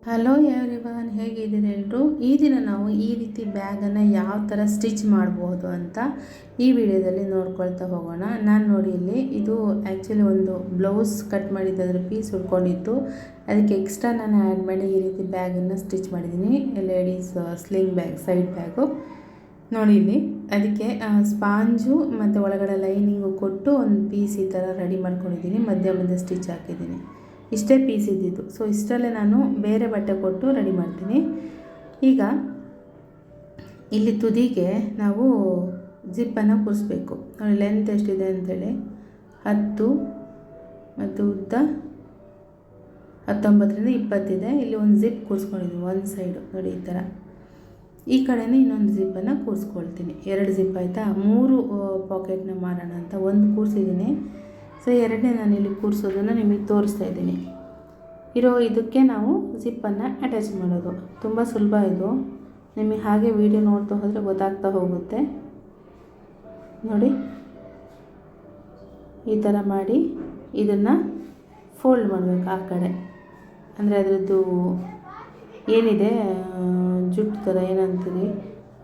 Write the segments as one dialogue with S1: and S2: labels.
S1: Hello everyone, ಹೇಗಿದ್ದೀರಿ ಎಲ್ಲರೂ? ಈ ದಿನ ನಾವು ಈ ರೀತಿ ಬ್ಯಾಗನ್ನು ಯಾವ ಥರ ಸ್ಟಿಚ್ ಮಾಡ್ಬೋದು ಅಂತ ಈ ವಿಡಿಯೋದಲ್ಲಿ ನೋಡ್ಕೊಳ್ತಾ ಹೋಗೋಣ. ನಾನು ನೋಡಿ ಇಲ್ಲಿ ಇದು ಆ್ಯಕ್ಚುಲಿ ಒಂದು ಬ್ಲೌಸ್ ಕಟ್ ಮಾಡಿದ್ದದ್ರ ಪೀಸ್ ಉಳ್ಕೊಂಡಿತ್ತು. ಅದಕ್ಕೆ ಎಕ್ಸ್ಟ್ರಾ ನಾನು ಆ್ಯಡ್ ಮಾಡಿ ಈ ರೀತಿ ಬ್ಯಾಗನ್ನು ಸ್ಟಿಚ್ ಮಾಡಿದ್ದೀನಿ. Ladies sling bag, side bag ನೋಡಿ ಇಲ್ಲಿ. ಅದಕ್ಕೆ ಸ್ಪಾಂಜು ಮತ್ತು ಒಳಗಡೆ ಲೈನಿಂಗು ಕೊಟ್ಟು ಒಂದು ಪೀಸ್ ಈ ಥರ ರೆಡಿ ಮಾಡ್ಕೊಂಡಿದ್ದೀನಿ. ಮಧ್ಯೆ ಸ್ಟಿಚ್ ಹಾಕಿದ್ದೀನಿ. ಇಷ್ಟೇ ಪೀಸ್ ಇದ್ದಿದ್ದು. ಸೊ ಇಷ್ಟರಲ್ಲೇ ನಾನು ಬೇರೆ ಬಟ್ಟೆ ಕೊಟ್ಟು ರೆಡಿ ಮಾಡ್ತೀನಿ. ಈಗ ಇಲ್ಲಿ ತುದಿಗೆ ನಾವು ಜಿಪ್ಪನ್ನು ಕೂರಿಸ್ಬೇಕು. ನೋಡಿ ಲೆಂತ್ ಎಷ್ಟಿದೆ ಅಂಥೇಳಿ 10 ಮತ್ತು ಉದ್ದ 19ರಿಂದ 20 ಇದೆ. ಇಲ್ಲಿ ಒಂದು ಜಿಪ್ ಕೂರಿಸ್ಕೊಂಡಿದ್ದೀನಿ ಒಂದು ಸೈಡು. ನೋಡಿ ಈ ಥರ. ಈ ಕಡೆನೇ ಇನ್ನೊಂದು ಜಿಪ್ಪನ್ನು ಕೂರಿಸ್ಕೊಳ್ತೀನಿ. 2 ಜಿಪ್ ಆಯಿತಾ. 3 ಪಾಕೆಟ್ನ ಮಾಡೋಣ ಅಂತ ಒಂದು ಕೂರಿಸಿದ್ದೀನಿ. ಸೊ ಎರಡನೇ ನಾನಿಲ್ಲಿ ಕೂರಿಸೋದನ್ನು ನಿಮಗೆ ತೋರಿಸ್ತಾ ಇದ್ದೀನಿ. ಇದಕ್ಕೆ ನಾವು ಜಿಪ್ಪನ್ನು ಅಟ್ಯಾಚ್ ಮಾಡೋದು ತುಂಬ ಸುಲಭ. ಇದು ನಿಮಗೆ ಹಾಗೆ ವಿಡಿಯೋ ನೋಡ್ತಾ ಹೋದರೆ ಗೊತ್ತಾಗ್ತಾ ಹೋಗುತ್ತೆ. ನೋಡಿ ಈ ಥರ ಮಾಡಿ ಇದನ್ನು ಫೋಲ್ಡ್ ಮಾಡಬೇಕು ಆ ಕಡೆ. ಅಂದರೆ ಅದರದ್ದು ಏನಿದೆ ಜುಟ್ಟು ಥರ ಏನಂತೀವಿ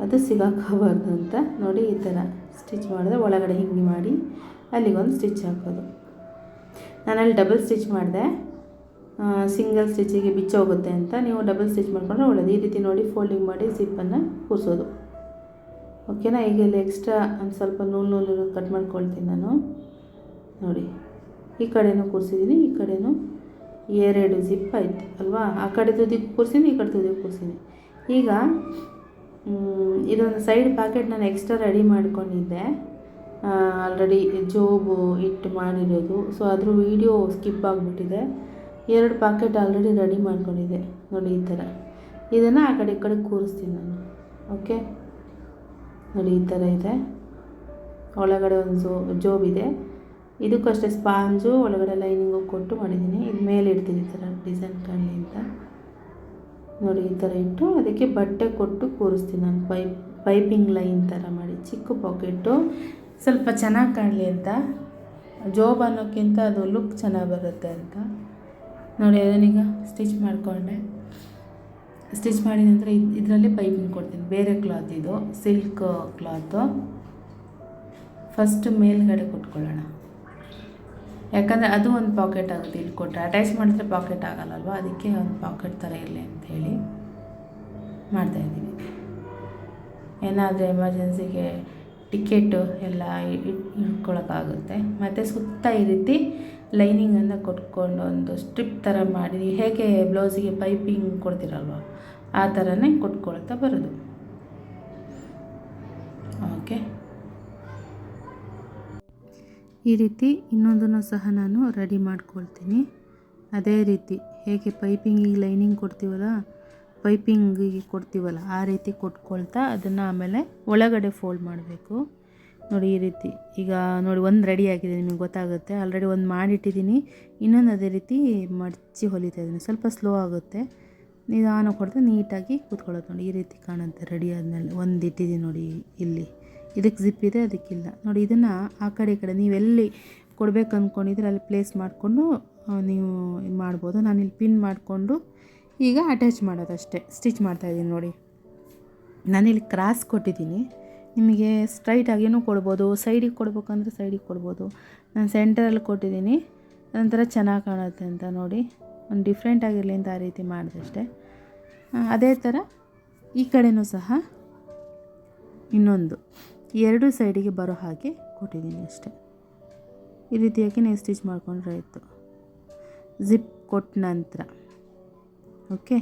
S1: ಅದು ಸಿಗಾಕೋಬಾರ್ದು ಅಂತ. ನೋಡಿ ಈ ಥರ ಸ್ಟಿಚ್ ಮಾಡಿದ್ರೆ ಒಳಗಡೆ ಹಿಂಗೆ ಮಾಡಿ ಅಲ್ಲಿಗೊಂದು ಸ್ಟಿಚ್ ಹಾಕೋದು. ನಾನಲ್ಲಿ ಡಬಲ್ ಸ್ಟಿಚ್ ಮಾಡಿದೆ, ಸಿಂಗಲ್ ಸ್ಟಿಚಿಗೆ ಬಿಚ್ಚೋಗುತ್ತೆ ಅಂತ. ನೀವು ಡಬಲ್ ಸ್ಟಿಚ್ ಮಾಡ್ಕೊಂಡ್ರೆ ಒಳ್ಳೆಯದು. ಈ ರೀತಿ ನೋಡಿ ಫೋಲ್ಡಿಂಗ್ ಮಾಡಿ ಜಿಪ್ಪನ್ನು ಕೂರಿಸೋದು. ಓಕೆನಾ. ಈಗ ಇಲ್ಲಿ ಎಕ್ಸ್ಟ್ರಾ ಒಂದು ಸ್ವಲ್ಪ ನೂಲು ಕಟ್ ಮಾಡ್ಕೊಳ್ತೀನಿ ನಾನು. ನೋಡಿ ಈ ಕಡೆನೂ ಕೂರಿಸಿದ್ದೀನಿ, ಈ ಕಡೆನೂ 2 ಜಿಪ್ ಆಯಿತು ಅಲ್ವಾ. ಆ ಕಡೆ ತುದಿಗೆ ಕೂರಿಸಿದ್ದೀನಿ, ಈ ಕಡೆ ತುದಿಗೆ ಕೂರಿಸಿದ್ದೀನಿ. ಈಗ ಇದೊಂದು ಸೈಡ್ ಪ್ಯಾಕೆಟ್ ನಾನು ಎಕ್ಸ್ಟ್ರಾ ರೆಡಿ ಮಾಡ್ಕೊಂಡಿದ್ದೆ. ಆಲ್ರೆಡಿ ಜೋಬು ಇಟ್ಟು ಮಾಡಿರೋದು. ಸೊ ಅದ್ರ ವೀಡಿಯೋ ಸ್ಕಿಪ್ ಆಗಿಬಿಟ್ಟಿದೆ. 2 ಪ್ಯಾಕೆಟ್ ಆಲ್ರೆಡಿ ರೆಡಿ ಮಾಡ್ಕೊಂಡಿದ್ದೆ. ನೋಡಿ ಈ ಥರ. ಇದನ್ನು ಆ ಕಡೆ ಈ ಕಡೆ ಕೂರಿಸ್ತೀನಿ ನಾನು. ಓಕೆ ನೋಡಿ ಈ ಥರ ಇದೆ. ಒಳಗಡೆ ಒಂದು ಜೋಬಿದೆ. ಇದಕ್ಕೂ ಅಷ್ಟೇ ಸ್ಪಾಂಜು ಒಳಗಡೆ ಲೈನಿಂಗು ಕೊಟ್ಟು ಮಾಡಿದ್ದೀನಿ. ಇದು ಮೇಲೆ ಇಡ್ತೀನಿ ಈ ಥರ ಡಿಸೈನ್ ಕಾಣಲಿ ಅಂತ. ನೋಡಿ ಈ ಥರ ಇಟ್ಟು ಅದಕ್ಕೆ ಬಟ್ಟೆ ಕೊಟ್ಟು ಕೂರಿಸ್ತೀನಿ ನಾನು. ಪೈಪಿಂಗ್ ಲೈನ್ ಥರ ಮಾಡಿ ಚಿಕ್ಕ ಪಾಕೆಟು ಸ್ವಲ್ಪ ಚೆನ್ನಾಗಿ ಕಾಣಲಿ ಅಂತ. ಜೋಬ್ ಅನ್ನೋಕ್ಕಿಂತ ಅದು ಲುಕ್ ಚೆನ್ನಾಗಿ ಬರುತ್ತೆ ಅಂತ. ನೋಡಿ ಅದನ್ನೀಗ ಸ್ಟಿಚ್ ಮಾಡಿಕೊಂಡೆ. ಸ್ಟಿಚ್ ಮಾಡಿದ ನಂತರ ಇದರಲ್ಲಿ ಪೈಪಿಂಗ್ ಕೊಡ್ತೀನಿ. ಬೇರೆ ಕ್ಲಾತ್ ಇದು ಸಿಲ್ಕ್ ಕ್ಲಾತು. ಫಸ್ಟ್ ಮೇಲ್ಗಡೆ ಕೊಟ್ಕೊಳ್ಳೋಣ, ಯಾಕಂದರೆ ಅದು ಒಂದು ಪಾಕೆಟ್ ಆಗುತ್ತೆ. ಇಲ್ಲಿ ಕೊಟ್ಟರೆ ಅಟ್ಯಾಚ್ ಮಾಡಿದ್ರೆ ಪಾಕೆಟ್ ಆಗಲ್ಲಲ್ವ, ಅದಕ್ಕೆ ಒಂದು ಪಾಕೆಟ್ ಥರ ಇರಲಿ ಅಂಥೇಳಿ ಮಾಡ್ತಾಯಿದ್ದೀನಿ. ಏನಾದರೂ ಎಮರ್ಜೆನ್ಸಿಗೆ ಟಿಕೆಟು ಎಲ್ಲ ಇಟ್ಕೊಳ್ಳೋಕ್ಕಾಗುತ್ತೆ. ಮತ್ತು ಸುತ್ತ ಈ ರೀತಿ ಲೈನಿಂಗನ್ನು ಕೊಟ್ಕೊಂಡು ಒಂದು ಸ್ಟ್ರಿಪ್ ಥರ ಮಾಡಿ, ಹೇಗೆ ಬ್ಲೌಸಿಗೆ ಪೈಪಿಂಗ್ ಕೊಡ್ತೀರಲ್ವ ಆ ಥರನೇ ಕೊಟ್ಕೊಳ್ತಾ ಬರೋದು. ಓಕೆ, ಈ ರೀತಿ ಇನ್ನೊಂದನ್ನು ಸಹ ನಾನು ರೆಡಿ ಮಾಡ್ಕೊಳ್ತೀನಿ. ಅದೇ ರೀತಿ ಹೇಗೆ ಪೈಪಿಂಗಿಗೆ ಲೈನಿಂಗ್ ಕೊಡ್ತೀವಲ್ಲ ಆ ರೀತಿ ಕೊಟ್ಕೊಳ್ತಾ ಅದನ್ನು ಆಮೇಲೆ ಒಳಗಡೆ ಫೋಲ್ಡ್ ಮಾಡಬೇಕು. ನೋಡಿ ಈ ರೀತಿ. ಈಗ ನೋಡಿ ಒಂದು ರೆಡಿ ಆಗಿದೆ, ನಿಮಗೆ ಗೊತ್ತಾಗುತ್ತೆ. ಆಲ್ರೆಡಿ ಒಂದು ಮಾಡಿಟ್ಟಿದ್ದೀನಿ, ಇನ್ನೊಂದು ಅದೇ ರೀತಿ ಮಡಚಿ ಹೊಲಿತಾ ಇದ್ದೀನಿ. ಸ್ವಲ್ಪ ಸ್ಲೋ ಆಗುತ್ತೆ, ನಿಧಾನ ಕೊಡ್ತಾ ನೀಟಾಗಿ ಕೂತ್ಕೊಳ್ಳೋದು. ನೋಡಿ ಈ ರೀತಿ ಕಾಣುತ್ತೆ. ರೆಡಿ ಆದಮೇಲೆ ಒಂದು ಇಟ್ಟಿದ್ದೀನಿ ನೋಡಿ ಇಲ್ಲಿ. ಇದಕ್ಕೆ ಜಿಪ್ ಇದೆ, ಅದಕ್ಕಿಲ್ಲ. ನೋಡಿ ಇದನ್ನು ಆ ಕಡೆ ಈ ಕಡೆ ನೀವೆಲ್ಲಿ ಕೊಡಬೇಕು ಅಂದ್ಕೊಂಡಿದ್ರೆ ಅಲ್ಲಿ ಪ್ಲೇಸ್ ಮಾಡಿಕೊಂಡು ನೀವು ಮಾಡ್ಬೋದು. ನಾನಿಲ್ಲಿ ಪಿನ್ ಮಾಡಿಕೊಂಡು ಈಗ ಅಟ್ಯಾಚ್ ಮಾಡೋದಷ್ಟೇ. ಸ್ಟಿಚ್ ಮಾಡ್ತಾಯಿದ್ದೀನಿ ನೋಡಿ. ನಾನಿಲ್ಲಿ ಕ್ರಾಸ್ ಕೊಟ್ಟಿದ್ದೀನಿ. ನಿಮಗೆ ಸ್ಟ್ರೈಟಾಗಿಯೂ ಕೊಡ್ಬೋದು, ಸೈಡಿಗೆ ಕೊಡ್ಬೇಕಂದ್ರೆ ಸೈಡಿಗೆ ಕೊಡ್ಬೋದು. ನಾನು ಸೆಂಟರಲ್ಲಿ ಕೊಟ್ಟಿದ್ದೀನಿ, ಅದೊಂಥರ ಚೆನ್ನಾಗಿ ಕಾಣುತ್ತೆ ಅಂತ. ನೋಡಿ ಒಂದು ಡಿಫ್ರೆಂಟ್ ಆಗಿರಲಿ ಅಂತ ಆ ರೀತಿ ಮಾಡಿದಷ್ಟೇ. ಅದೇ ಥರ ಈ ಕಡೆಯೂ ಸಹ ಇನ್ನೊಂದು 2 ಸೈಡಿಗೆ ಬರೋ ಹಾಗೆ ಕೊಟ್ಟಿದ್ದೀನಿ ಅಷ್ಟೇ. ಈ ರೀತಿಯಾಗಿ ನೀವು ಸ್ಟಿಚ್ ಮಾಡ್ಕೊಂಡ್ರೆ ಆಯಿತು. ಜಿಪ್ ಕೊಟ್ಟ ನಂತರ ಓಕೆ.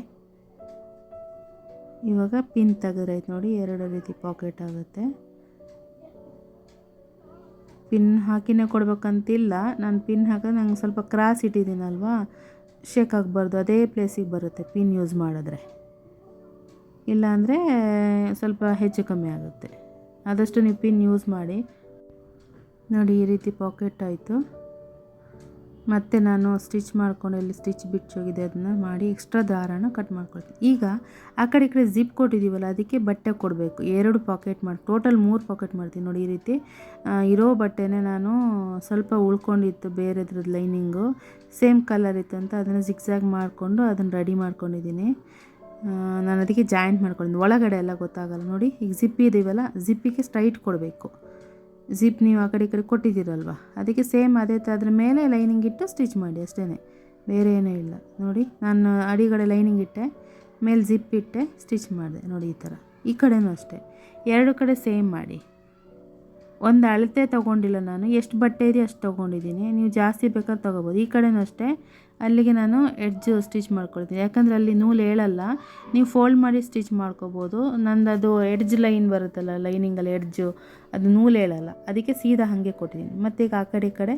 S1: ಇವಾಗ ಪಿನ್ ತೆಗೆದ್ರಾಯ್ತು ನೋಡಿ. 2 ರೀತಿ ಪಾಕೆಟ್ ಆಗುತ್ತೆ. ಪಿನ್ ಹಾಕಿನೇ ಕೊಡ್ಬೇಕಂತಿಲ್ಲ. ನಾನು ಪಿನ್ ಹಾಕಿದ್ರೆ ನಂಗೆ ಸ್ವಲ್ಪ ಕ್ರಾಸ್ ಇಟ್ಟಿದ್ದೀನಲ್ವಾ, ಶೇಕ್ ಆಗಬಾರ್ದು, ಅದೇ ಪ್ಲೇಸಿಗೆ ಬರುತ್ತೆ ಪಿನ್ ಯೂಸ್ ಮಾಡಿದ್ರೆ. ಇಲ್ಲಾಂದರೆ ಸ್ವಲ್ಪ ಹೆಚ್ಚು ಕಮ್ಮಿ ಆಗುತ್ತೆ. ಆದಷ್ಟು ನೀವು ಪಿನ್ ಯೂಸ್ ಮಾಡಿ. ನೋಡಿ ಈ ರೀತಿ ಪಾಕೆಟ್ ಆಯಿತು. ಮತ್ತು ನಾನು ಸ್ಟಿಚ್ ಮಾಡ್ಕೊಂಡು ಇಲ್ಲಿ ಸ್ಟಿಚ್ ಬಿಚ್ಚೋಗಿದೆ ಅದನ್ನು ಮಾಡಿ ಎಕ್ಸ್ಟ್ರಾ ದಾರಾನ ಕಟ್ ಮಾಡ್ಕೊಳ್ತೀನಿ. ಈಗ ಆ ಕಡೆ ಈ ಕಡೆ ಜಿಪ್ ಕೊಟ್ಟಿದ್ದೀವಲ್ಲ ಅದಕ್ಕೆ ಬಟ್ಟೆ ಕೊಡಬೇಕು. 2 ಪಾಕೆಟ್ ಮಾಡಿ ಟೋಟಲ್ 3 ಪಾಕೆಟ್ ಮಾಡ್ತೀನಿ ನೋಡಿ. ಈ ರೀತಿ ಇರೋ ಬಟ್ಟೆನೇ ನಾನು ಸ್ವಲ್ಪ ಉಳ್ಕೊಂಡಿತ್ತು ಬೇರೆದ್ರದ್ದು ಲೈನಿಂಗು ಸೇಮ್ ಕಲರ್ ಇತ್ತು ಅಂತ ಅದನ್ನು ಜಿಗ್ಜ್ಯಾಗ್ ಮಾಡಿಕೊಂಡು ಅದನ್ನು ರೆಡಿ ಮಾಡ್ಕೊಂಡಿದ್ದೀನಿ. ನಾನು ಅದಕ್ಕೆ ಜಾಯಿಂಟ್ ಮಾಡ್ಕೊಂಡಿದ್ದೀನಿ. ಒಳಗಡೆ ಎಲ್ಲ ಗೊತ್ತಾಗಲ್ಲ ನೋಡಿ. ಈಗ ಜಿಪ್ ಇದೀವಲ್ಲ ಜಿಪ್ಪಿಗೆ ಸ್ಟ್ರೈಟ್ ಕೊಡಬೇಕು. ಜಿಪ್ ನೀವು ಆ ಕಡೆ ಈ ಕಡೆ ಕೊಟ್ಟಿದ್ದೀರಲ್ವ ಅದಕ್ಕೆ ಸೇಮ್ ಅದೇ ಥರ ಅದ್ರ ಮೇಲೆ ಲೈನಿಂಗ್ ಇಟ್ಟು ಸ್ಟಿಚ್ ಮಾಡಿ ಅಷ್ಟೇ, ಬೇರೆ ಏನೂ ಇಲ್ಲ. ನೋಡಿ ನಾನು ಅಡಿಗಡೆ ಲೈನಿಂಗ್ ಇಟ್ಟೆ, ಮೇಲೆ ಜಿಪ್ ಇಟ್ಟೆ, ಸ್ಟಿಚ್ ಮಾಡಿದೆ ನೋಡಿ ಈ ಥರ. ಈ ಕಡೆನೂ ಅಷ್ಟೇ 2 ಕಡೆ ಸೇಮ್ ಮಾಡಿ. ಒಂದು ಅಳತೆ ತೊಗೊಂಡಿಲ್ಲ ನಾನು, ಎಷ್ಟು ಬಟ್ಟೆ ಇದೆ ಅಷ್ಟು ತೊಗೊಂಡಿದ್ದೀನಿ. ನೀವು ಜಾಸ್ತಿ ಬೇಕಾದ್ರೆ ತೊಗೋಬೋದು. ಈ ಕಡೆನೂ ಅಷ್ಟೇ ಅಲ್ಲಿಗೆ ನಾನು ಎಡ್ಜ್ ಸ್ಟಿಚ್ ಮಾಡ್ಕೊಳ್ತೀನಿ, ಯಾಕಂದರೆ ಅಲ್ಲಿ ನೂಲು ಹೇಳಲ್ಲ, ನೀವು ಫೋಲ್ಡ್ ಮಾಡಿ ಸ್ಟಿಚ್ ಮಾಡ್ಕೋಬೋದು. ನಂದು ಅದು ಎಡ್ಜ್ ಲೈನ್ ಬರುತ್ತಲ್ಲ ಲೈನಿಂಗಲ್ಲಿ ಎಡ್ಜು, ಅದು ನೂಲು ಹೇಳಲ್ಲ, ಅದಕ್ಕೆ ಸೀದಾ ಹಾಗೆ ಕೊಟ್ಟಿದ್ದೀನಿ. ಮತ್ತು ಈಗ ಆ ಕಡೆ ಈ ಕಡೆ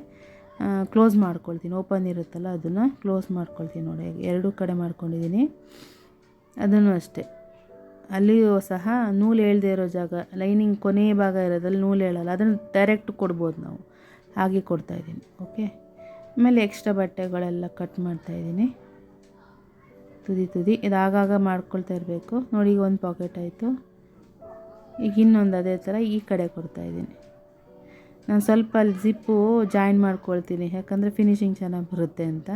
S1: ಕ್ಲೋಸ್ ಮಾಡ್ಕೊಳ್ತೀನಿ, ಓಪನ್ ಇರುತ್ತಲ್ಲ ಅದನ್ನು ಕ್ಲೋಸ್ ಮಾಡ್ಕೊಳ್ತೀನಿ ನೋಡಿ. 2 ಕಡೆ ಮಾಡ್ಕೊಂಡಿದ್ದೀನಿ. ಅದನ್ನು ಅಷ್ಟೇ ಅಲ್ಲಿಯೂ ಸಹ ನೂಲು ಹೇಳ್ದೇ ಇರೋ ಜಾಗ ಲೈನಿಂಗ್ ಕೊನೆಯ ಭಾಗ ಇರೋದ್ರಲ್ಲಿ ನೂಲು ಹೇಳಲ್ಲ, ಅದನ್ನು ಡೈರೆಕ್ಟ್ ಕೊಡ್ಬೋದು ನಾವು, ಹಾಗೆ ಕೊಡ್ತಾಯಿದ್ದೀನಿ. ಓಕೆ, ಆಮೇಲೆ ಎಕ್ಸ್ಟ್ರಾ ಬಟ್ಟೆಗಳೆಲ್ಲ ಕಟ್ ಮಾಡ್ತಾಯಿದ್ದೀನಿ ತುದಿ. ಇದು ಆಗಾಗ ಮಾಡ್ಕೊಳ್ತಾ ಇರಬೇಕು ನೋಡಿ. ಈಗ ಒಂದು ಪಾಕೆಟ್ ಆಯಿತು. ಈಗ ಇನ್ನೊಂದು ಅದೇ ಥರ ಈ ಕಡೆ ಕೊಡ್ತಾಯಿದ್ದೀನಿ. ನಾನು ಸ್ವಲ್ಪ ಅಲ್ಲಿ ಜಿಪ್ಪು ಜಾಯಿನ್ ಮಾಡ್ಕೊಳ್ತೀನಿ, ಯಾಕಂದರೆ ಫಿನಿಶಿಂಗ್ ಚೆನ್ನಾಗಿ ಬರುತ್ತೆ ಅಂತ.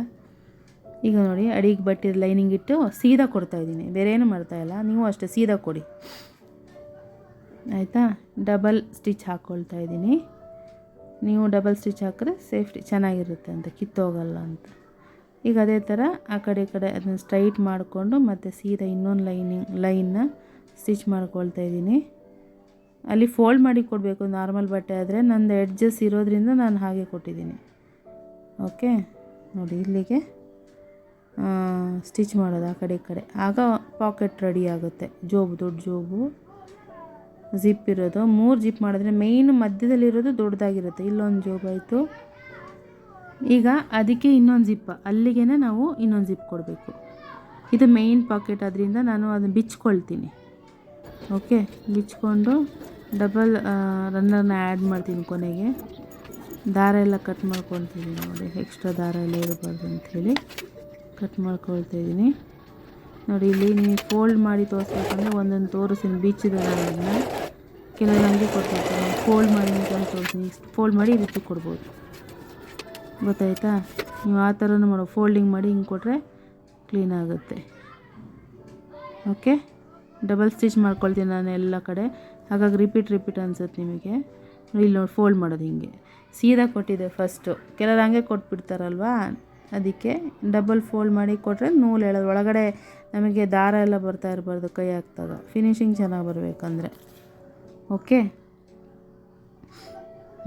S1: ಈಗ ನೋಡಿ ಅಡಿಗೆ ಬಟ್ಟೆ ಲೈನಿಂಗ್ ಇಟ್ಟು ಸೀದಾ ಕೊಡ್ತಾಯಿದ್ದೀನಿ, ಬೇರೆ ಏನು ಮಾಡ್ತಾಯಿಲ್ಲ. ನೀವು ಅಷ್ಟೇ ಸೀದಾ ಕೊಡಿ ಆಯಿತಾ. ಡಬಲ್ ಸ್ಟಿಚ್ ಹಾಕ್ಕೊಳ್ತಾ ಇದ್ದೀನಿ. ನೀವು ಡಬಲ್ ಸ್ಟಿಚ್ ಹಾಕಿದ್ರೆ ಸೇಫ್ಟಿ ಚೆನ್ನಾಗಿರುತ್ತೆ ಅಂತ, ಕಿತ್ತೋಗಲ್ಲ ಅಂತ. ಈಗ ಅದೇ ಥರ ಆ ಕಡೆ ಈ ಕಡೆ ಅದನ್ನ ಸ್ಟ್ರೈಟ್ ಮಾಡಿಕೊಂಡು ಮತ್ತು ಸೀದಾ ಇನ್ನೊಂದು ಲೈನ್ನ ಸ್ಟಿಚ್ ಮಾಡ್ಕೊಳ್ತಾ ಇದ್ದೀನಿ. ಅಲ್ಲಿ ಫೋಲ್ಡ್ ಮಾಡಿ ಕೊಡಬೇಕು ನಾರ್ಮಲ್ ಬಟ್ಟೆ ಆದರೆ, ನಂದು ಎಡ್ಜಸ್ ಇರೋದ್ರಿಂದ ನಾನು ಹಾಗೆ ಕೊಟ್ಟಿದ್ದೀನಿ. ಓಕೆ ನೋಡಿ, ಇಲ್ಲಿಗೆ ಸ್ಟಿಚ್ ಮಾಡೋದು ಆ ಕಡೆ ಈ ಕಡೆ, ಆಗ ಪಾಕೆಟ್ ರೆಡಿ ಆಗುತ್ತೆ. ಜೋಬು ದೊಡ್ಡ ಜೋಬು ಜಿಪ್ ಇರೋದು 3 ಜಿಪ್ ಮಾಡಿದ್ರೆ ಮೇಯ್ನ್ ಮಧ್ಯದಲ್ಲಿರೋದು ದೊಡ್ಡದಾಗಿರುತ್ತೆ. ಇಲ್ಲೊಂದು ಜೋಬ್ ಆಯಿತು. ಈಗ ಅದಕ್ಕೆ ಇನ್ನೊಂದು ಜಿಪ್, ಅಲ್ಲಿಗೆ ನಾವು ಇನ್ನೊಂದು ಜಿಪ್ ಕೊಡಬೇಕು. ಇದು ಮೇಯ್ನ್ ಪಾಕೆಟ್, ಅದರಿಂದ ನಾನು ಅದನ್ನು ಬಿಚ್ಕೊಳ್ತೀನಿ. ಓಕೆ, ಬಿಚ್ಕೊಂಡು ಡಬಲ್ ರನ್ನರ್ನ ಆ್ಯಡ್ ಮಾಡ್ತೀನಿ ಕೊನೆಗೆ. ದಾರ ಎಲ್ಲ ಕಟ್ ಮಾಡ್ಕೊಳ್ತೀನಿ ನೋಡಿ, ಎಕ್ಸ್ಟ್ರಾ ದಾರ ಎಲ್ಲ ಇರಬಾರ್ದು ಅಂಥೇಳಿ ಕಟ್ ಮಾಡ್ಕೊಳ್ತಾಯಿದ್ದೀನಿ ನೋಡಿ. ಇಲ್ಲಿ ನೀವು ಫೋಲ್ಡ್ ಮಾಡಿ ತೋರಿಸ್ಬೇಕಂದ್ರೆ ಒಂದೊಂದು ತೋರಿಸ್ತೀನಿ, ಬೀಚಿದೆ ನಾನು ಕೆಲವು ನನಗೆ ಕೊಟ್ಟಿರ್ತೀನಿ. ಫೋಲ್ಡ್ ಮಾಡಿ ಅಂತ ತೋರಿಸ್ತೀನಿ. ಫೋಲ್ಡ್ ಮಾಡಿ ಈ ರೀತಿ ಕೊಡ್ಬೋದು, ಗೊತ್ತಾಯ್ತಾ. ನೀವು ಆ ಥರನೂ ಮಾಡೋ, ಫೋಲ್ಡಿಂಗ್ ಮಾಡಿ ಹಿಂಗೆ ಕೊಟ್ಟರೆ ಕ್ಲೀನ್ ಆಗುತ್ತೆ. ಓಕೆ, ಡಬಲ್ ಸ್ಟಿಚ್ ಮಾಡ್ಕೊಳ್ತೀನಿ ನಾನು ಎಲ್ಲ ಕಡೆ, ಹಾಗಾಗಿ ರಿಪೀಟ್ ಅನ್ಸುತ್ತೆ ನಿಮಗೆ. ಇಲ್ಲಿ ನೋಡಿ ಫೋಲ್ಡ್ ಮಾಡೋದು ಹಿಂಗೆ ಸೀದಾ ಕೊಟ್ಟಿದ್ದೆ ಫಸ್ಟು, ಕೆಲವರು ಹಂಗೆ ಕೊಟ್ಬಿಡ್ತಾರಲ್ವ, ಅದಕ್ಕೆ ಡಬಲ್ ಫೋಲ್ಡ್ ಮಾಡಿ ಕೊಟ್ಟರೆ ನೂಲು ಹೇಳೋದು. ಒಳಗಡೆ ನಮಗೆ ದಾರ ಎಲ್ಲ ಬರ್ತಾ ಇರಬಾರ್ದು ಕೈ ಹಾಕ್ದಾಗ, ಫಿನಿಶಿಂಗ್ ಚೆನ್ನಾಗಿ ಬರಬೇಕಂದ್ರೆ. ಓಕೆ,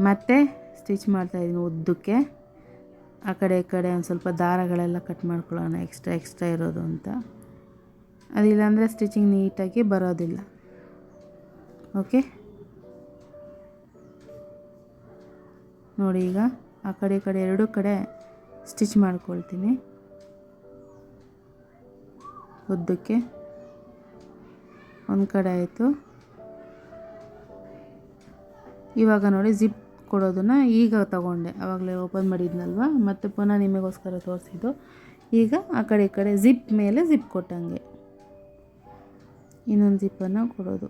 S1: ಮತ್ತೆ ಸ್ಟಿಚ್ ಮಾಡ್ತಾಯಿದ್ದೀನಿ ಉದ್ದಕ್ಕೆ. ಆ ಕಡೆ ಈ ಕಡೆ ಒಂದು ಸ್ವಲ್ಪ ದಾರಗಳೆಲ್ಲ ಕಟ್ ಮಾಡ್ಕೊಳ್ಳೋಣ, ಎಕ್ಸ್ಟ್ರಾ ಇರೋದು ಅಂತ. ಅದಿಲ್ಲಾಂದರೆ ಸ್ಟಿಚಿಂಗ್ ನೀಟಾಗಿ ಬರೋದಿಲ್ಲ. ಓಕೆ ನೋಡಿ, ಈಗ ಆ ಕಡೆ ಈ ಕಡೆ 2 ಕಡೆ ಸ್ಟಿಚ್ ಮಾಡ್ಕೊಳ್ತೀನಿ ಉದ್ದಕ್ಕೆ. ಒಂದು ಕಡೆ ಆಯಿತು. ಇವಾಗ ನೋಡಿ ಜಿಪ್ ಕೊಡೋದನ್ನು ಈಗ ತಗೊಂಡೆ, ಆವಾಗಲೇ ಓಪನ್ ಮಾಡಿದ್ನಲ್ವ, ಮತ್ತು ಪುನಃ ನಿಮಗೋಸ್ಕರ ತೋರಿಸಿದ್ದು. ಈಗ ಆ ಕಡೆ ಈ ಕಡೆ ಜಿಪ್ ಮೇಲೆ ಜಿಪ್ ಕೊಟ್ಟಂಗೆ ಇನ್ನೊಂದು ಜಿಪ್ಪನ್ನು ಕೊಡೋದು,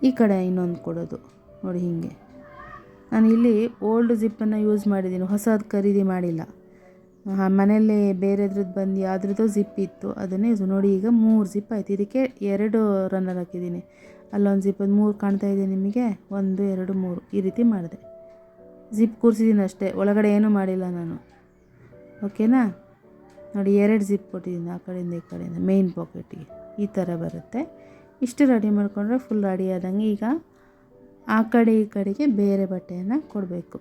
S1: ಈ ಕಡೆ ಇನ್ನೊಂದು ಕೊಡೋದು ನೋಡಿ. ಹೀಗೆ ನಾನು ಇಲ್ಲಿ ಓಲ್ಡ್ ಜಿಪ್ಪನ್ನು ಯೂಸ್ ಮಾಡಿದ್ದೀನಿ, ಹೊಸದು ಖರೀದಿ ಮಾಡಿಲ್ಲ. ಮನೆಯಲ್ಲೇ ಬೇರೆದ್ರದ್ದು ಬಂದು ಯಾವುದ್ರದ್ದು ಜಿಪ್ ಇತ್ತು ಅದನ್ನೇ ಯೂಸ್ ನೋಡಿ. ಈಗ 3 ಜಿಪ್ ಆಯಿತು. ಇದಕ್ಕೆ 2 ರನ್ನರ್ ಹಾಕಿದ್ದೀನಿ. ಅಲ್ಲೊಂದು ಜಿಪ್, 3 ಕಾಣ್ತಾ ಇದೆ ನಿಮಗೆ, 1 2 3 ಈ ರೀತಿ ಮಾಡಿದೆ. ಜಿಪ್ ಕೂರಿಸಿದ್ದೀನಿ ಅಷ್ಟೇ, ಒಳಗಡೆ ಏನೂ ಮಾಡಿಲ್ಲ ನಾನು. ಓಕೆನಾ ನೋಡಿ, 2 ಜಿಪ್ ಕೊಟ್ಟಿದ್ದೀನಿ ಆ ಕಡೆಯಿಂದ ಈ ಕಡೆಯಿಂದ ಮೇಯ್ನ್ ಪಾಕೆಟಿಗೆ. ಈ ಥರ ಬರುತ್ತೆ. ಇಷ್ಟು ರೆಡಿ ಮಾಡಿಕೊಂಡ್ರೆ ಫುಲ್ ರೆಡಿ ಆದಂಗೆ. ಈಗ ಆ ಕಡೆ ಈ ಕಡೆಗೆ ಬೇರೆ ಬಟ್ಟೆಯನ್ನು ಕೊಡಬೇಕು.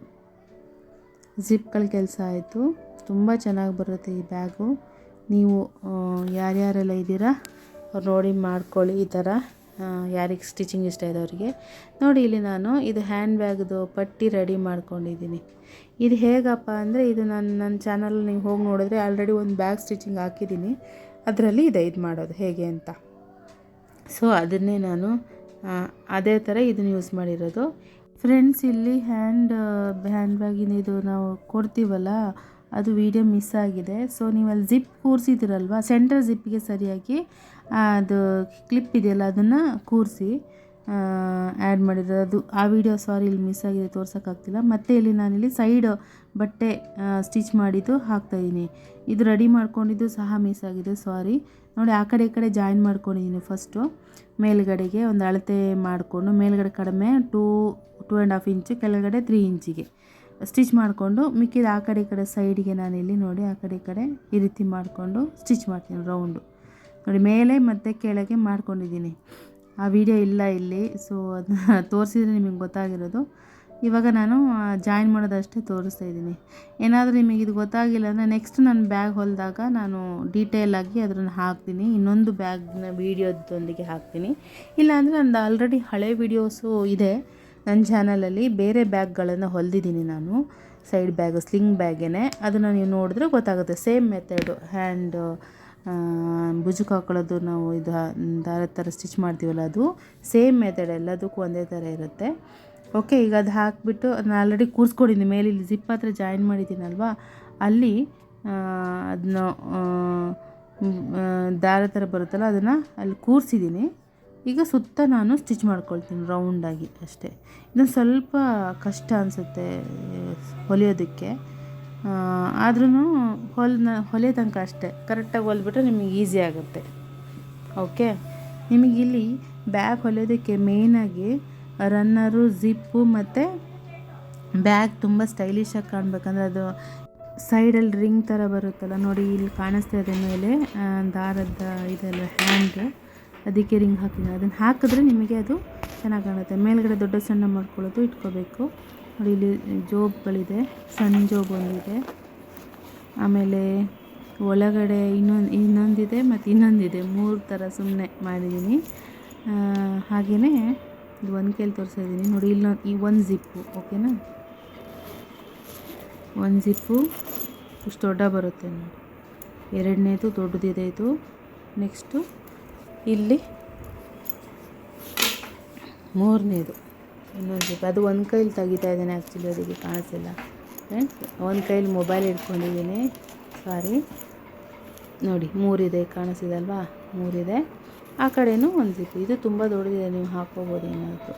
S1: ಜಿಪ್ಗಳ ಕೆಲಸ ಆಯಿತು. ತುಂಬ ಚೆನ್ನಾಗಿ ಬರುತ್ತೆ ಈ ಬ್ಯಾಗು. ನೀವು ಯಾರ್ಯಾರೆಲ್ಲ ಇದ್ದೀರಾ ಅವ್ರು ನೋಡಿ ಮಾಡ್ಕೊಳ್ಳಿ ಈ ಥರ, ಯಾರಿಗೆ ಸ್ಟಿಚಿಂಗ್ ಇಷ್ಟ ಇದೆ ಅವರಿಗೆ. ನೋಡಿ ಇಲ್ಲಿ ನಾನು ಇದು ಹ್ಯಾಂಡ್ ಬ್ಯಾಗ್ದು ಪಟ್ಟಿ ರೆಡಿ ಮಾಡ್ಕೊಂಡಿದ್ದೀನಿ. ಇದು ಹೇಗಪ್ಪ ಅಂದರೆ, ಇದು ನನ್ನ ಚಾನಲ್ ನೀವು ಹೋಗಿ ನೋಡಿದ್ರೆ ಆಲ್ರೆಡಿ ಒಂದು ಬ್ಯಾಗ್ ಸ್ಟಿಚಿಂಗ್ ಹಾಕಿದ್ದೀನಿ, ಅದರಲ್ಲಿ ಇದೆ ಇದು ಮಾಡೋದು ಹೇಗೆ ಅಂತ. ಸೊ ಅದನ್ನೇ ನಾನು ಅದೇ ಥರ ಇದನ್ನು ಯೂಸ್ ಮಾಡಿರೋದು. ಫ್ರೆಂಡ್ಸ್, ಇಲ್ಲಿ ಹ್ಯಾಂಡ್ ಬ್ಯಾಗಿನ ಇದು ನಾವು ಕೊಡ್ತೀವಲ್ಲ, ಅದು ವಿಡಿಯೋ ಮಿಸ್ ಆಗಿದೆ. ಸೊ ನೀವು ಅಲ್ಲಿ ಜಿಪ್ ಕೂರಿಸಿದ್ದೀರಲ್ವ, ಸೆಂಟರ್ ಜಿಪ್ಪಿಗೆ ಸರಿಯಾಗಿ ಅದು ಕ್ಲಿಪ್ ಇದೆಯಲ್ಲ ಅದನ್ನು ಕೂರಿಸಿ ಆ್ಯಡ್ ಮಾಡಿರೋದು. ಅದು ಆ ವಿಡಿಯೋ ಸಾರಿ ಇಲ್ಲಿ ಮಿಸ್ ಆಗಿದೆ, ತೋರ್ಸೋಕ್ಕಾಗ್ತಿಲ್ಲ. ಮತ್ತು ಇಲ್ಲಿ ನಾನಿಲ್ಲಿ ಸೈಡ್ ಬಟ್ಟೆ ಸ್ಟಿಚ್ ಮಾಡಿದ್ದು ಹಾಕ್ತಾಯಿದ್ದೀನಿ. ಇದು ರೆಡಿ ಮಾಡ್ಕೊಂಡಿದ್ದು ಸಹ ಮಿಸ್ ಆಗಿದೆ, ಸಾರಿ. ನೋಡಿ, ಆ ಕಡೆ ಈ ಕಡೆ ಜಾಯಿನ್ ಮಾಡ್ಕೊಂಡಿದ್ದೀನಿ. ಫಸ್ಟು ಮೇಲ್ಗಡೆಗೆ ಒಂದು ಅಳತೆ ಮಾಡಿಕೊಂಡು, ಮೇಲ್ಗಡೆ ಕಡಿಮೆ 2.5 ಇಂಚು, ಕೆಳಗಡೆ 3 ಇಂಚಿಗೆ ಸ್ಟಿಚ್ ಮಾಡಿಕೊಂಡು, ಮಿಕ್ಕಿದ ಆ ಕಡೆ ಈ ಕಡೆ ಸೈಡಿಗೆ ನಾನಿಲ್ಲಿ ನೋಡಿ ಆ ಕಡೆ ಈ ಕಡೆ ಈ ರೀತಿ ಮಾಡಿಕೊಂಡು ಸ್ಟಿಚ್ ಮಾಡ್ತೀನಿ ರೌಂಡು. ನೋಡಿ, ಮೇಲೆ ಮತ್ತು ಕೆಳಗೆ ಮಾಡ್ಕೊಂಡಿದ್ದೀನಿ. ಆ ವಿಡಿಯೋ ಇಲ್ಲ ಇಲ್ಲಿ, ಸೊ ಅದನ್ನ ತೋರಿಸಿದ್ರೆ ನಿಮಗೆ ಗೊತ್ತಾಗಿರೋದು. ಇವಾಗ ನಾನು ಜಾಯಿನ್ ಮಾಡೋದಷ್ಟೇ ತೋರಿಸ್ತಾ ಇದ್ದೀನಿ. ಏನಾದರೂ ನಿಮಗೆ ಇದು ಗೊತ್ತಾಗಿಲ್ಲ ಅಂದರೆ ನೆಕ್ಸ್ಟ್ ನಾನು ಬ್ಯಾಗ್ ಹೊಲಿದಾಗ ನಾನು ಡೀಟೇಲಾಗಿ ಅದನ್ನು ಹಾಕ್ತೀನಿ, ಇನ್ನೊಂದು ಬ್ಯಾಗ್ನ ವೀಡಿಯೋದೊಂದಿಗೆ ಹಾಕ್ತೀನಿ. ಇಲ್ಲಾಂದರೆ ನಂದು ಆಲ್ರೆಡಿ ಹಳೆ ವೀಡಿಯೋಸು ಇದೆ ನನ್ನ ಚಾನಲಲ್ಲಿ. ಬೇರೆ ಬ್ಯಾಗ್ಗಳನ್ನು ಹೊಲಿದಿದ್ದೀನಿ ನಾನು, ಸೈಡ್ ಬ್ಯಾಗ್, ಸ್ಲಿಂಗ್ ಬ್ಯಾಗೇನೆ. ಅದನ್ನು ನೀವು ನೋಡಿದ್ರೆ ಗೊತ್ತಾಗುತ್ತೆ. ಸೇಮ್ ಮೆಥಡು, ಹ್ಯಾಂಡ್ ಭುಜಕ್ಕೆ ಹಾಕೊಳ್ಳೋದು, ನಾವು ಇದು ದಾರದ ಥರ ಸ್ಟಿಚ್ ಮಾಡ್ತೀವಲ್ಲ, ಅದು ಸೇಮ್ ಮೆಥಡ್, ಎಲ್ಲದಕ್ಕೂ ಒಂದೇ ಥರ ಇರುತ್ತೆ. ಓಕೆ, ಈಗ ಅದು ಹಾಕಿಬಿಟ್ಟು ಅದನ್ನ ಆಲ್ರೆಡಿ ಕೂರಿಸ್ಕೊಂಡಿದ್ದೀನಿ. ಮೇಲೆ ಇಲ್ಲಿ ಜಿಪ್ ಹತ್ರ ಜಾಯಿನ್ ಮಾಡಿದ್ದೀನಲ್ವ, ಅಲ್ಲಿ ಅದನ್ನ ದಾರ ಥರ ಬರುತ್ತಲ್ಲ ಅದನ್ನು ಅಲ್ಲಿ ಕೂರಿಸಿದ್ದೀನಿ. ಈಗ ಸುತ್ತ ನಾನು ಸ್ಟಿಚ್ ಮಾಡ್ಕೊಳ್ತೀನಿ ರೌಂಡಾಗಿ ಅಷ್ಟೇ. ಇದನ್ನು ಸ್ವಲ್ಪ ಕಷ್ಟ ಅನಿಸುತ್ತೆ ಹೊಲಿಯೋದಕ್ಕೆ, ಆದ್ರೂ ಹೊಲಿಯೋ ತನಕ ಅಷ್ಟೇ. ಕರೆಕ್ಟಾಗಿ ಹೊಲಿಬಿಟ್ರೆ ನಿಮಗೆ ಈಸಿ ಆಗುತ್ತೆ. ಓಕೆ, ನಿಮಗಿಲ್ಲಿ ಬ್ಯಾಗ್ ಹೊಲಿಯೋದಕ್ಕೆ ಮೇಯ್ನಾಗಿ ರನ್ನರು, ಜಿಪ್ಪು ಮತ್ತು ಬ್ಯಾಗ್ ತುಂಬ ಸ್ಟೈಲಿಶಾಗಿ ಕಾಣಬೇಕಂದ್ರೆ ಅದು ಸೈಡಲ್ಲಿ ರಿಂಗ್ ಥರ ಬರುತ್ತಲ್ಲ ನೋಡಿ, ಇಲ್ಲಿ ಕಾಣಿಸ್ತಾ ಇದೆ ಮೇಲೆ ದಾರದ ಇದೆಲ್ಲ ಹ್ಯಾಂಡ್, ಅದಕ್ಕೆ ರಿಂಗ್ ಹಾಕಿದ್ದೀನಿ. ಅದನ್ನು ಹಾಕಿದ್ರೆ ನಿಮಗೆ ಅದು ಚೆನ್ನಾಗಿ ಕಾಣುತ್ತೆ. ಮೇಲ್ಗಡೆ ದೊಡ್ಡ ಸಣ್ಣ ಮಾಡ್ಕೊಳ್ಳೋದು ಇಟ್ಕೋಬೇಕು. ನೋಡಿ, ಇಲ್ಲಿ ಜೋಬ್ಗಳಿದೆ, ಸಣ್ಣ ಜೋಬ್ ಒಂದಿದೆ, ಆಮೇಲೆ ಒಳಗಡೆ ಇನ್ನೊಂದಿದೆ ಮತ್ತು ಇನ್ನೊಂದಿದೆ, 3 ಥರ ಸುಮ್ಮನೆ ಮಾಡಿದ್ದೀನಿ. ಹಾಗೆಯೇ ಇದು ಒಂದು ಕೈಲಿ ತೋರಿಸ್ತಾ ಇದ್ದೀನಿ ನೋಡಿ. ಈ ಒಂದು ಜಿಪ್ಪು, ಓಕೆನಾ, ಒಂದು ಜಿಪ್ಪು ಇಷ್ಟು ದೊಡ್ಡ ಬರುತ್ತೆ ನೋಡಿ. ಎರಡನೇದು ದೊಡ್ಡದಿದೆ ಇದು. ನೆಕ್ಸ್ಟು ಇಲ್ಲಿ ಮೂರನೇದು ಇನ್ನೊಂದು ಜಿಪ್. ಅದು ಒಂದು ಕೈಲಿ ತೆಗಿತಾ ಇದ್ದೇನೆ, ಆ್ಯಕ್ಚುಲಿ ಅದಕ್ಕೆ ಕಾಣಿಸಿಲ್ಲ ಫ್ರೆಂಡ್ಸ್. ಒಂದು ಕೈಲಿ ಮೊಬೈಲ್ ಇಟ್ಕೊಂಡಿದ್ದೀನಿ, ಸಾರಿ. ನೋಡಿ, 3 ಇದೆ, ಕಾಣಿಸಿದೆ ಅಲ್ವಾ, 3 ಇದೆ. ಆ ಕಡೆಯೂ ಒಂದು ಜಿಪ್. ಇದು ತುಂಬ ದೊಡ್ಡದಿದೆ, ನೀವು ಹಾಕ್ಕೋಬೋದು ಏನಾದರೂ.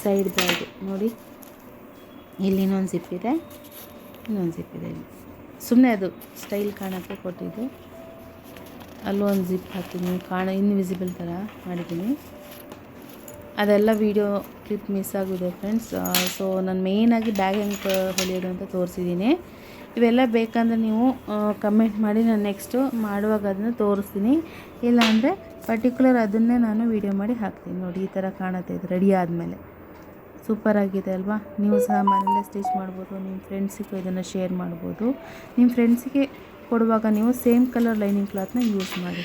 S1: ಸೈಡ್ ಬ್ಯಾಗ್ ನೋಡಿ, ಇಲ್ಲಿ ಇನ್ನೊಂದು ಜಿಪ್ ಇದೆ, ಇನ್ನೊಂದು ಜಿಪ್ ಇದೆ ಇಲ್ಲಿ. ಸುಮ್ಮನೆ ಅದು ಸ್ಟೈಲ್ ಕಾಣೋಕ್ಕೆ ಕೊಟ್ಟಿದ್ದು. ಅಲ್ಲೂ ಒಂದು ಜಿಪ್ ಹಾಕ್ತೀನಿ, ಇನ್ವಿಸಿಬಲ್ ಥರ ಮಾಡಿದ್ದೀನಿ. ಅದೆಲ್ಲ ವೀಡಿಯೋ ಕ್ಲಿಪ್ ಮಿಸ್ ಆಗಿದೆ ಫ್ರೆಂಡ್ಸ್. ಸೊ ನಾನು ಮೇಯ್ನಾಗಿ ಬ್ಯಾಗ್ ಹೆಂಗೆ ಹೊಲಿಯೋದು ಅಂತ ತೋರಿಸಿದ್ದೀನಿ. ಇವೆಲ್ಲ ಬೇಕಂದರೆ ನೀವು ಕಮೆಂಟ್ ಮಾಡಿ, ನಾನು ನೆಕ್ಸ್ಟು ಮಾಡುವಾಗ ಅದನ್ನು ತೋರಿಸ್ತೀನಿ. ಇಲ್ಲಾಂದರೆ ಪರ್ಟಿಕ್ಯುಲರ್ ಅದನ್ನೇ ನಾನು ವೀಡಿಯೋ ಮಾಡಿ ಹಾಕ್ತೀನಿ. ನೋಡಿ, ಈ ಥರ ಕಾಣುತ್ತೆ ಇದು ರೆಡಿ ಆದಮೇಲೆ. ಸೂಪರಾಗಿದೆ ಅಲ್ವಾ? ನೀವು ಸಹ ಮನೆಯಲ್ಲೇ ಸ್ಟಿಚ್ ಮಾಡ್ಬೋದು. ನಿಮ್ಮ ಫ್ರೆಂಡ್ಸಿಗೂ ಇದನ್ನು ಶೇರ್ ಮಾಡ್ಬೋದು. ನಿಮ್ಮ ಫ್ರೆಂಡ್ಸಿಗೆ ಕೊಡುವಾಗ ನೀವು ಸೇಮ್ ಕಲರ್ ಲೈನಿಂಗ್ ಕ್ಲಾತ್ನ ಯೂಸ್ ಮಾಡಿ.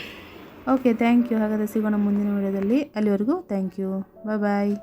S1: Okay, thank you. ಹಾಗಾದರೆ ಸಿಗೋಣ ಮುಂದಿನ ವೀಡಿಯೋದಲ್ಲಿ. ಅಲ್ಲಿವರೆಗೂ ಥ್ಯಾಂಕ್ ಯು. ಬಾಯ್.